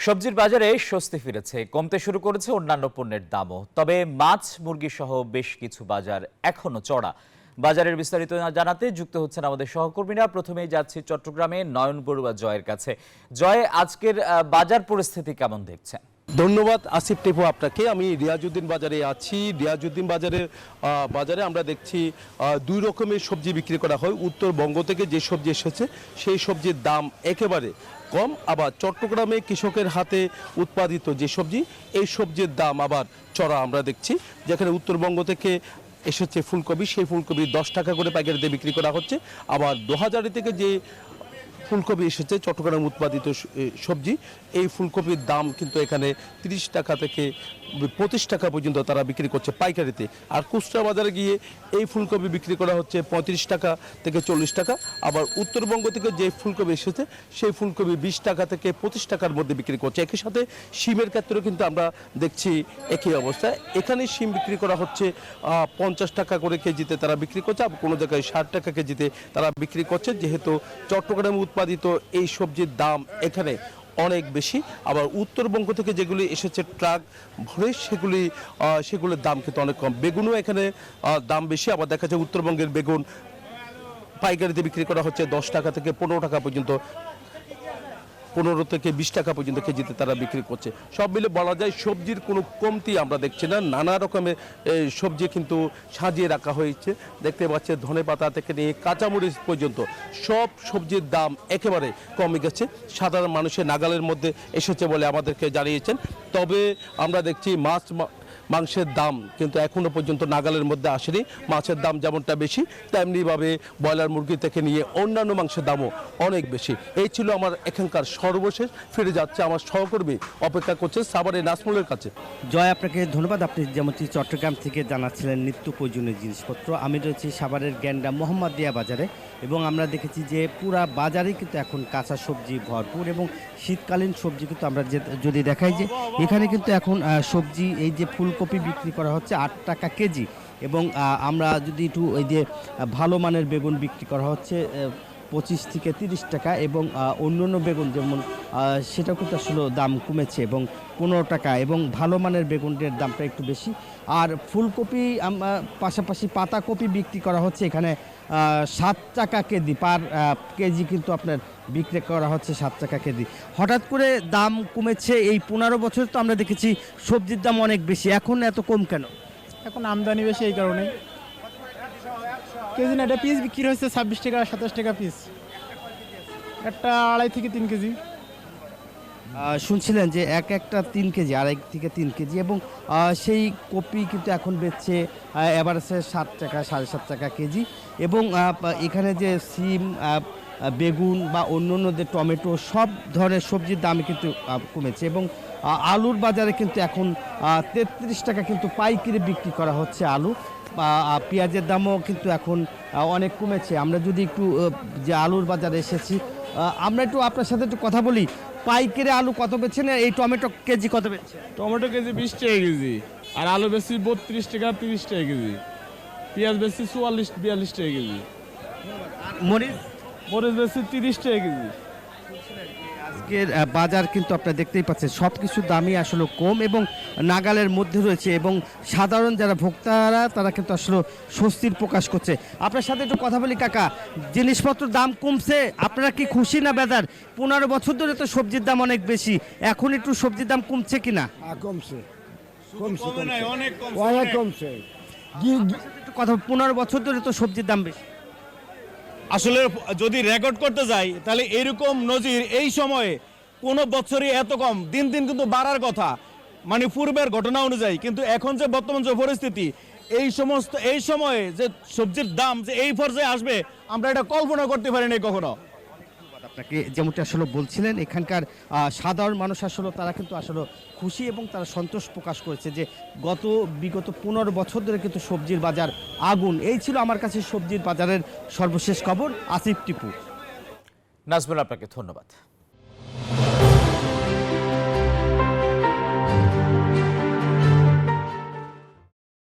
সবজির বাজারে স্বস্তি ফিরেছে, কমতে শুরু করেছে অন্যান্য পণ্যের দামও। তবে মাছ, মুরগি সহ বেশ কিছু বাজার এখনো চড়া। বাজারের বিস্তারিত জানাতে যুক্ত হচ্ছেন আমাদের সহকর্মীরা। প্রথমেই যাচ্ছি চট্টগ্রামে নয়ন বড়ুয়া জয়ের কাছে। জয়, আজকের বাজার পরিস্থিতি কেমন দেখছেন? ধন্যবাদ আসিফ টিপু আপনাকে। আমি রিয়াজউদ্দিন বাজারে আছি। রিয়াজউদ্দিন বাজারে আমরা দেখছি দুই রকমের সবজি বিক্রি করা হয়। উত্তরবঙ্গ থেকে যে সবজি এসেছে সেই সবজির দাম একেবারে কম, আবার চট্টগ্রামে কৃষকের হাতে উৎপাদিত যে সবজি এই সবজির দাম আবার চড়া আমরা দেখছি। যেখানে উত্তরবঙ্গ থেকে এসেছে ফুলকপি, সেই ফুলকপি 10 টাকা করে পাইকারিতে বিক্রি করা হচ্ছে। আবার 2000 থেকে যে ফুলকপি এসেছে চট্টগ্রাম উৎপাদিত সবজি, এই ফুলকপির দাম কিন্তু এখানে 30 টাকা থেকে 25 টাকা পর্যন্ত তারা বিক্রি করছে পাইকারিতে। আর খুচরা বাজারে গিয়ে এই ফুলকপি বিক্রি করা হচ্ছে 35 টাকা থেকে 40 টাকা। আবার উত্তরবঙ্গ থেকে যে ফুলকপি এসেছে সেই ফুলকপি 20 টাকা থেকে 25 টাকার মধ্যে বিক্রি করছে। একই সাথে শিমের ক্ষেত্রেও কিন্তু আমরা দেখছি একই অবস্থা। এখানে শিম বিক্রি করা হচ্ছে 50 টাকা করে কেজিতে তারা বিক্রি করছে, আবার কোনো জায়গায় 60 টাকা কেজিতে তারা বিক্রি করছে। যেহেতু চট্টগ্রামে উৎপাদিত এই সবজির দাম এখানে অনেক বেশি, আবার উত্তরবঙ্গ থেকে যেগুলি এসেছে ট্রাক ভরে সেগুলির দাম কিন্তু অনেক কম। বেগুনও এখানে দাম বেশি। আবার দেখা যায় উত্তরবঙ্গের বেগুন পাইকারিতে বিক্রি করা হচ্ছে 10 টাকা থেকে 15 টাকা পর্যন্ত, 15 থেকে 20 টাকা পর্যন্ত কেজিতে তারা বিক্রি করছে। সব মিলে বলা যায় সবজির কোনো কমতি আমরা দেখছি না। নানা রকমের সবজি কিন্তু সাজিয়ে রাখা হয়েছে। দেখতে পাচ্ছে ধনেপাতা থেকে নিয়ে কাঁচামরিচ পর্যন্ত সব সবজির দাম একেবারে কমে গেছে, সাধারণ মানুষের নাগালের মধ্যে এসেছে বলে আমাদেরকে জানিয়েছেন। তবে আমরা দেখছি মাংসের দাম কিন্তু এখনো পর্যন্ত নাগালের মধ্যে আসেনি। মাছের দাম যেমনটা বেশি, তেমনিভাবে ব্রয়লার মুরগি থেকে নিয়ে অন্যান্য মাংসের দামও অনেক বেশি। এই ছিল আমার এখানকার সর্বশেষ। ফিরে যাচ্ছে আমার সহকর্মী, অপেক্ষা করছে সাভারের নাজমুলের কাছে। জয়, আপনাকে ধন্যবাদ। আপনি যেমনটি চট্টগ্রাম থেকে জানাচ্ছিলেন নিত্য প্রয়োজনীয় জিনিসপত্র। আমি রয়েছি সাভারের গ্যান্ডা মোহাম্মদিয়া বাজারে, এবং আমরা দেখেছি যে পুরা বাজারেই কিন্তু এখন কাঁচা সবজি ভরপুর, এবং শীতকালীন সবজি কিন্তু আমরা যদি দেখাই যে এখানে কিন্তু এখন সবজি এই যে ফুলকপি বিক্রি করা হচ্ছে 8 টাকা কেজি, এবং আমরা যদি একটু ওই যে ভালো মানের বেগুন বিক্রি করা হচ্ছে 25 থেকে 30 টাকা, এবং অন্যান্য বেগুন যেমন সেটা কিন্তু আসলে দাম কমেছে এবং 15 টাকা, এবং ভালো মানের বেগুনের দামটা একটু বেশি। আর ফুলকপি পাশাপাশি পাতাকপি বিক্রি করা হচ্ছে এখানে 7 টাকা কেজি পার কেজি, কিন্তু আপনার বিক্রি করা হচ্ছে 7 টাকা কেজি। হঠাৎ করে দাম কমেছে এই 15 বছর তো আমরা দেখেছি সবজির দাম অনেক বেশি, এখন এত কম কেন? এখন আমদানি বেশি, এই কারণে কেজি না, এটা পিস বিক্রি হচ্ছে 26 টাকা 27 টাকা পিস, একটা 2.5 থেকে 3 কেজি। শুনছিলেন যে একটা 3 কেজি, 2.5 থেকে 3 কেজি, এবং সেই কপি কিন্তু এখন বেচছে এভারেজে 7 টাকা 7.5 টাকা কেজি, এবং এখানে যে সিম, বেগুন বা অন্যান্য যে টমেটো, সব ধরনের সবজির দাম কিন্তু কমেছে, এবং আলুর বাজারে কিন্তু এখন 33 টাকা কিন্তু পাইকারি বিক্রি করা হচ্ছে আলু। পেঁয়াজের দামও কিন্তু এখন অনেক কমেছে। আমরা যদি একটু যে আলুর বাজারে এসেছি, আমরা একটু আপনার সাথে একটু কথা বলি। পাইকারি আলু কত বেচছেন, এই টমেটো কেজি কত বেচছে? টমেটো কেজি 20 টাকা কেজি, আর আলু বেশি 32 টাকা 30 টাকা কেজি, পেঁয়াজ বেশি 44-42 টাকা কেজি, মরিচ বেশি 30 টাকা কেজি। আজকের বাজার কিন্তু আপনারা দেখতেই পাচ্ছেন সব কিছুর দামই আসলে কম এবং নাগালের মধ্যে রয়েছে, এবং সাধারণ যারা ভোক্তারা তারা কিন্তু আসলে স্বস্তির প্রকাশ করছে। আপনার সাথে একটু কথা বলি কাকা, জিনিসপত্রের দাম কমছে, আপনারা কি খুশি না বেজার? 15 বছর ধরে তো সবজির দাম অনেক বেশি, এখন একটু সবজির দাম কমছে কিনা? কমছে, অনেক কমছে। কথা, 15 বছর ধরে তো সবজির দাম বেশি। আসলে যদি রেকর্ড করতে যাই তাহলে এরকম নজির এই সময়ে কোনো বছরই এত কম, দিন দিন কিন্তু বাড়ার কথা, মানে পূর্বের ঘটনা অনুযায়ী। কিন্তু এখন যে বর্তমান যে পরিস্থিতি, এই সময়ে যে সবজির দাম যে এই পর্যায়ে আসবে আমরা এটা কল্পনা করতে পারিনি কখনো। আপনাকে যেমনটি আসলে বলছিলেন, এখানকার সাধারণ মানুষ আসলে তারা কিন্তু আসলে খুশি এবং তারা সন্তোষ প্রকাশ করেছে যে বিগত 15 বছর ধরে কিন্তু সবজির বাজার আগুন। এই ছিল আমার কাছে সবজির বাজারের সর্বশেষ খবর। আসিফ টিপু। নাজমুল, আপনাকে ধন্যবাদ।